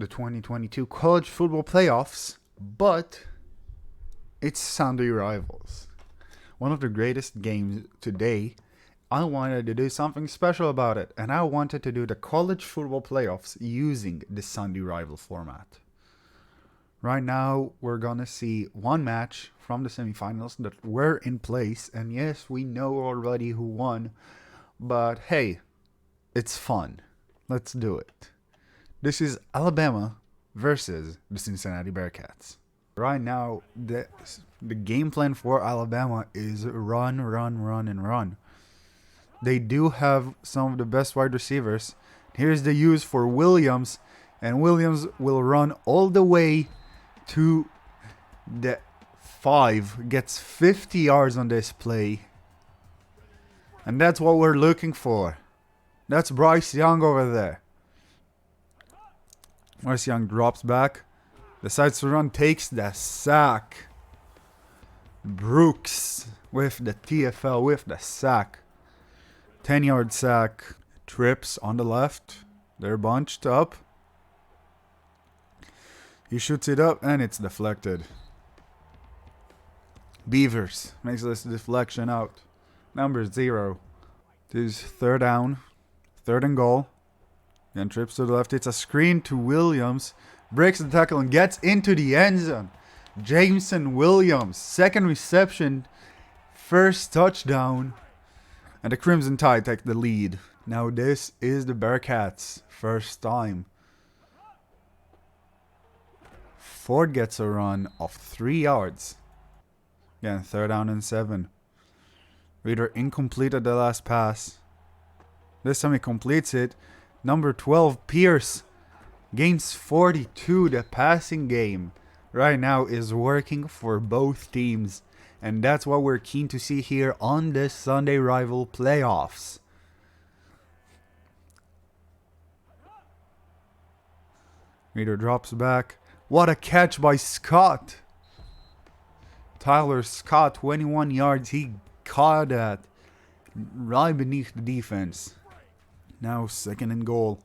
the 2022 college football playoffs, but it's Sunday rivals. One of the greatest games today. I wanted to do something special about it, and I wanted to do the college football playoffs using the Sunday rival format. Right now, we're gonna see one match from the semifinals that were in place, and yes, we know already who won, but hey, it's fun. Let's do it. This is Alabama versus the Cincinnati Bearcats. Right now, the game plan for Alabama is run, run, run, and run. They do have some of the best wide receivers. Here's the use for Williams, and Williams will run all the way to the 5, gets 50 yards on this play. And that's what we're looking for. That's Bryce Young over there. Bryce Young drops back, decides to run, takes the sack. Brooks with the TFL with the sack. 10-yard sack. Trips on the left. They're bunched up. He shoots it up and it's deflected. Beavers makes this deflection out. Number 0. This is third down. Third and goal. Then trips to the left. It's a screen to Williams. Breaks the tackle and gets into the end zone. Jameson Williams. Second reception. First touchdown. And the Crimson Tide take the lead. Now this is the Bearcats' first time. Ford gets a run of 3 yards. Again, third down and 7. Reader incomplete at the last pass. This time he completes it. Number 12, Pierce, gains 42. The passing game right now is working for both teams. And that's what we're keen to see here on this Sunday rival playoffs. Reader drops back. What a catch by Scott. Tyler Scott, 21 yards. He caught that right beneath the defense. Now second and goal.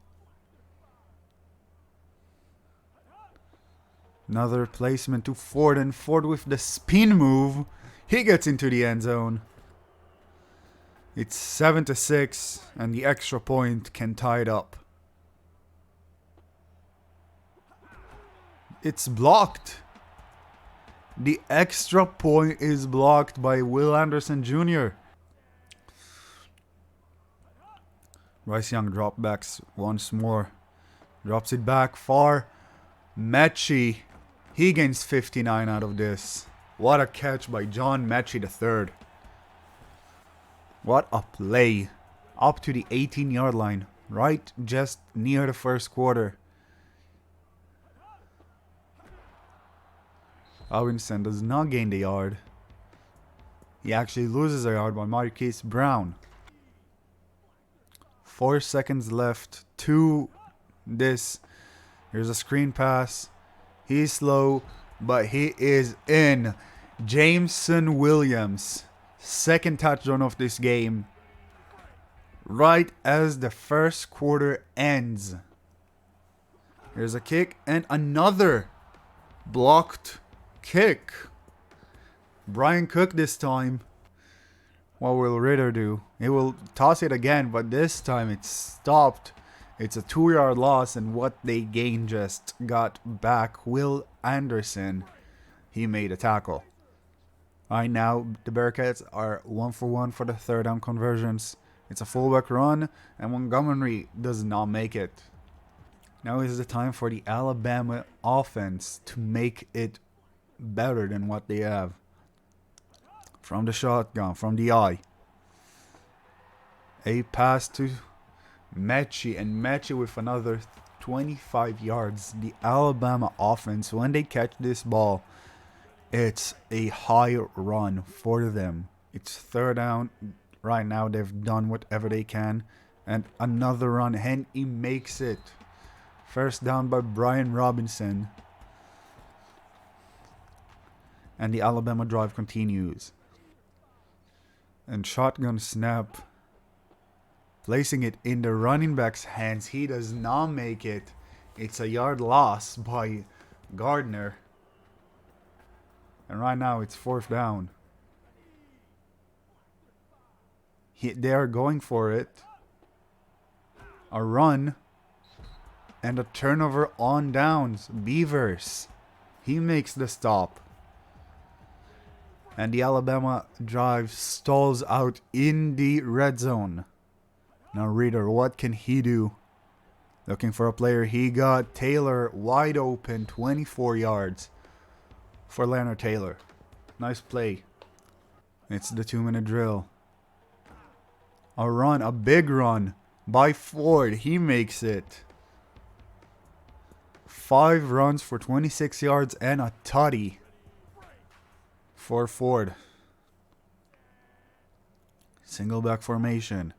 Another placement to Ford, and Ford with the spin move. He gets into the end zone. It's 7-6, and the extra point can tie it up. It's blocked. The extra point is blocked by Will Anderson Jr. Bryce Young dropbacks once more. Drops it back far. Mechie. He gains 59 out of this. What a catch by John Mechie III. What a play. Up to the 18-yard line. Right just near the first quarter. Robinson does not gain the yard. He actually loses a yard by Marquise Brown. 4 seconds left to this. Here's a screen pass. He's slow, but he is in. Jameson Williams, second touchdown of this game. Right as the first quarter ends. Here's a kick and another blocked kick. Brian Cook this time. What will Ritter do? He will toss it again, but this time it's stopped. It's a 2-yard loss, and what they gained just got back. Will Anderson, he made a tackle. Right now, the Bearcats are 1 for 1 for the third down conversions. It's a fullback run, and Montgomery does not make it. Now is the time for the Alabama offense to make it better than what they have. From the shotgun, from the eye. A pass to Mechie, and Mechie with another 25 yards. The Alabama offense, when they catch this ball, it's a high run for them. It's third down. Right now they've done whatever they can. And another run, and he makes it. First down by Brian Robinson. And the Alabama drive continues. And shotgun snap. Placing it in the running back's hands. He does not make it. It's a yard loss by Gardner. And right now it's 4th down. They are going for it. A run. And a turnover on downs. Beavers. He makes the stop. And the Alabama drive stalls out in the red zone. Now Reader, what can he do? Looking for a player. He got Taylor wide open. 24 yards for Leonard Taylor. Nice play. It's the 2-minute drill. A run. A big run by Ford. He makes it. 5 runs for 26 yards and a tutty for Ford. Single back formation.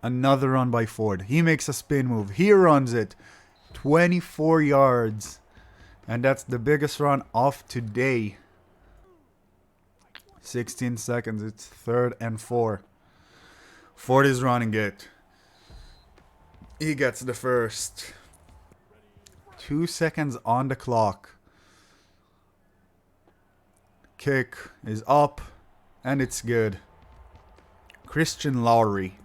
Another run by Ford. He makes a spin move. He runs it. 24 yards. And that's the biggest run of today. 16 seconds. It's 3rd and 4. Ford is running it. He gets the first. 2 seconds on the clock. Kick is up. And it's good. Christian Lowry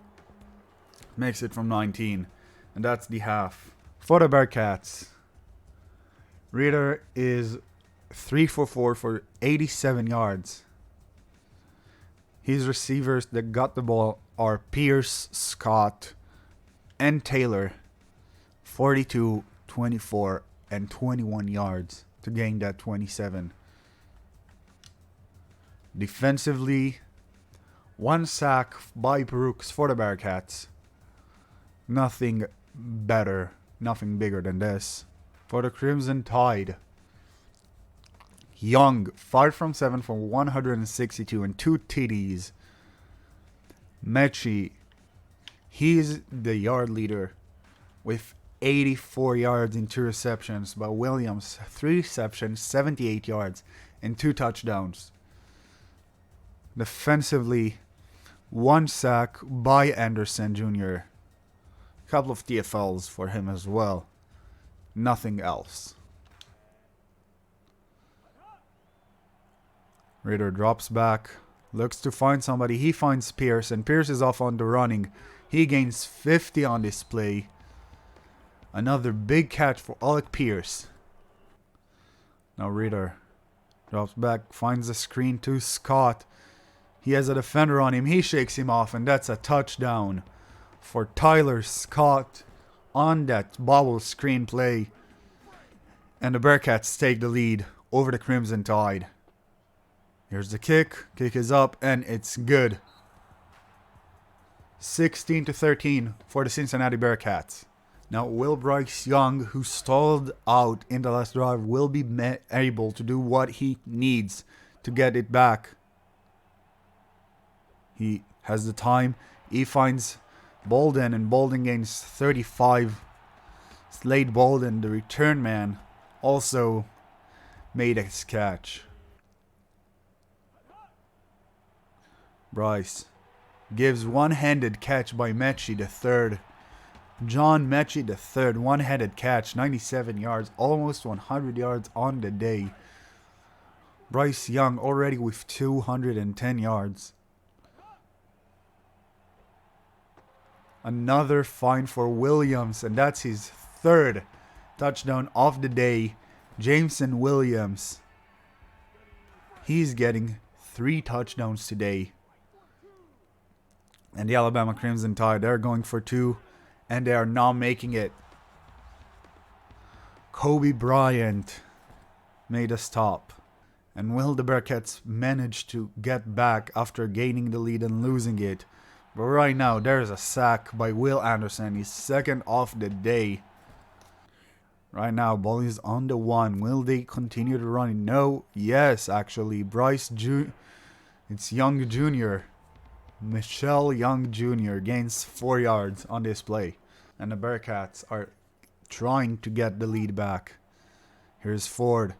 makes it from 19. And that's the half. For the Bearcats. Reader is 3 for 4 for 87 yards. His receivers that got the ball are Pierce, Scott, and Taylor. 42, 24, and 21 yards to gain that 27. Defensively, 1 sack by Brooks for the Bearcats. Nothing better, nothing bigger than this. For the Crimson Tide, Young, 5 from 7 for 162 and 2 TDs. Mechie, he's the yard leader with 84 yards and 2 receptions. But Williams, 3 receptions, 78 yards, and 2 touchdowns. Defensively, 1 sack by Anderson Jr. A couple of TFLs for him as well. Nothing else. Ritter drops back, looks to find somebody. He finds Pierce, and Pierce is off on the running. He gains 50 on this play. Another big catch for Alec Pierce. Now Ritter drops back, finds the screen to Scott. He has a defender on him. He shakes him off, and that's a touchdown for Tyler Scott on that bobble screen play. And the Bearcats take the lead over the Crimson Tide. Here's the kick. Kick is up, and it's good. 16-13 for the Cincinnati Bearcats. Now, Will Bryce Young, who stalled out in the last drive, will be able to do what he needs to get it back. He has the time. He finds Bolden, and Bolden gains 35. Slade Bolden, the return man, also made his catch. Bryce gives one-handed catch by Mechie the third. John Mechie the third, one-handed catch, 97 yards, almost 100 yards on the day. Bryce Young already with 210 yards. Another find for Williams, and that's his third touchdown of the day. Jameson Williams. He's getting 3 touchdowns today. And the Alabama Crimson Tide, they're going for 2, and they are not making it. Kobe Bryant made a stop. And will the Bearcats manage to get back after gaining the lead and losing it? But right now, there's a sack by Will Anderson. He's second of the day. Right now, ball is on the 1. Will they continue to run? No. Yes, actually. It's Young Jr. Michelle Young Jr. gains 4 yards on this play. And the Bearcats are trying to get the lead back. Here's Ford.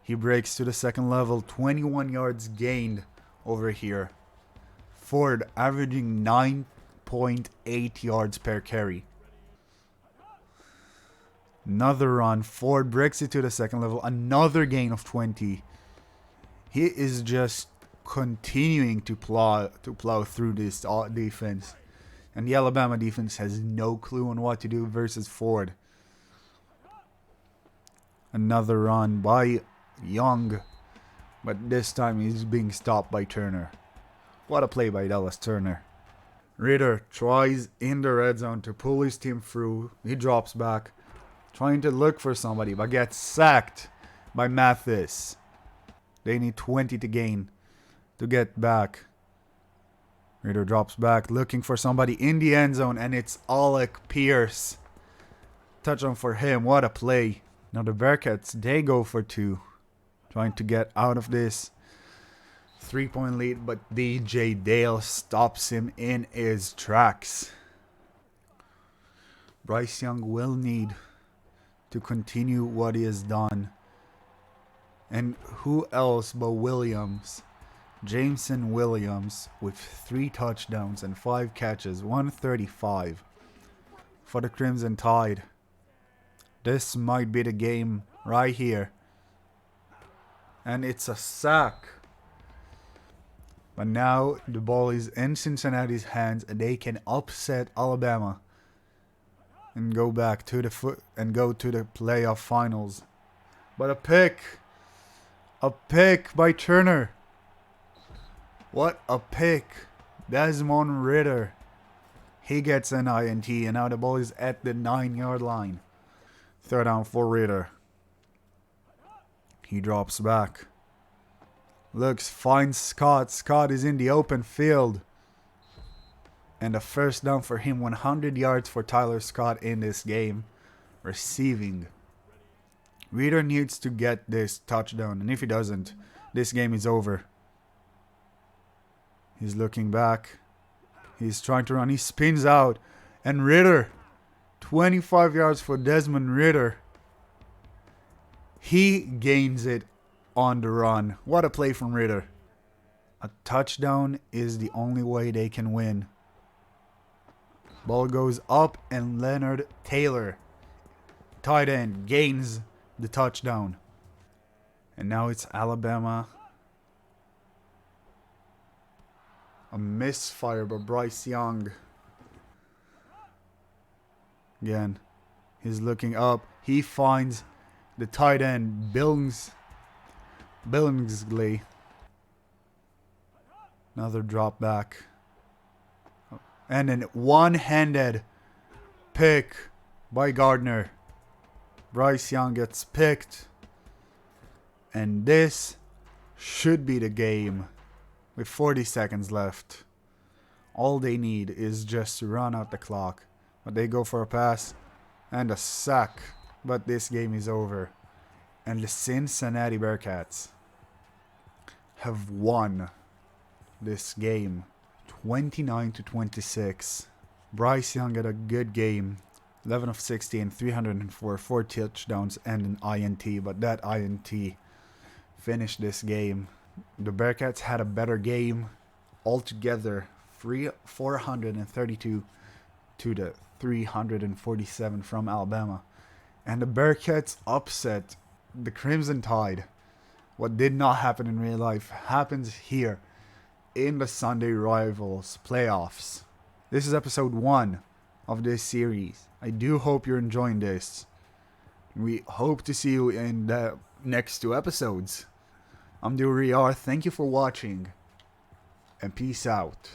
He breaks to the second level. 21 yards gained over here. Ford averaging 9.8 yards per carry. Another run. Ford breaks it to the second level. Another gain of 20. He is just continuing to plow through this defense. And the Alabama defense has no clue on what to do versus Ford. Another run by Young. But this time he's being stopped by Turner. What a play by Dallas Turner. Ritter tries in the red zone to pull his team through. He drops back, trying to look for somebody, but gets sacked by Mathis. They need 20 to gain to get back. Ritter drops back, looking for somebody in the end zone, and it's Alec Pierce. Touchdown for him. What a play. Now the Bearcats, they go for 2. Trying to get out of this 3-point lead, but DJ Dale stops him in his tracks. Bryce Young will need to continue what he has done. And who else but Williams? Jameson Williams with 3 touchdowns and 5 catches, 135 for the Crimson Tide. This might be the game right here. And it's a sack. But now the ball is in Cincinnati's hands and they can upset Alabama and go back to the playoff finals. But a pick by Turner. What a pick. Desmond Ritter. He gets an INT and now the ball is at the 9-yard line. 3rd down for Ritter. He drops back. Looks, finds Scott. Scott is in the open field. And a 1st down for him. 100 yards for Tyler Scott in this game. Receiving. Ritter needs to get this touchdown. And if he doesn't, this game is over. He's looking back. He's trying to run. He spins out. And Ritter. 25 yards for Desmond Ritter. He gains it on the run. What a play from Ritter. A touchdown is the only way they can win. Ball goes up and Leonard Taylor, tight end, gains the touchdown. And now it's Alabama. A misfire by Bryce Young. Again, he's looking up. He finds the tight end, Billingsley. Another drop back. And an one-handed pick by Gardner. Bryce Young gets picked. And this should be the game with 40 seconds left. All they need is just to run out the clock. But they go for a pass and a sack. But this game is over. And the Cincinnati Bearcats have won this game 29-26. Bryce Young had a good game. 11 of 16, 304, 4 touchdowns and an INT. But that INT finished this game. The Bearcats had a better game altogether. 432 to the 347 from Alabama. And the Bearcats upset the Crimson Tide. What did not happen in real life happens here in the Sunday Rivals playoffs. This is episode 1 of this series. I do hope you're enjoying this. We hope to see you in the next 2 episodes. I'm Duriar. Thank you for watching. And peace out.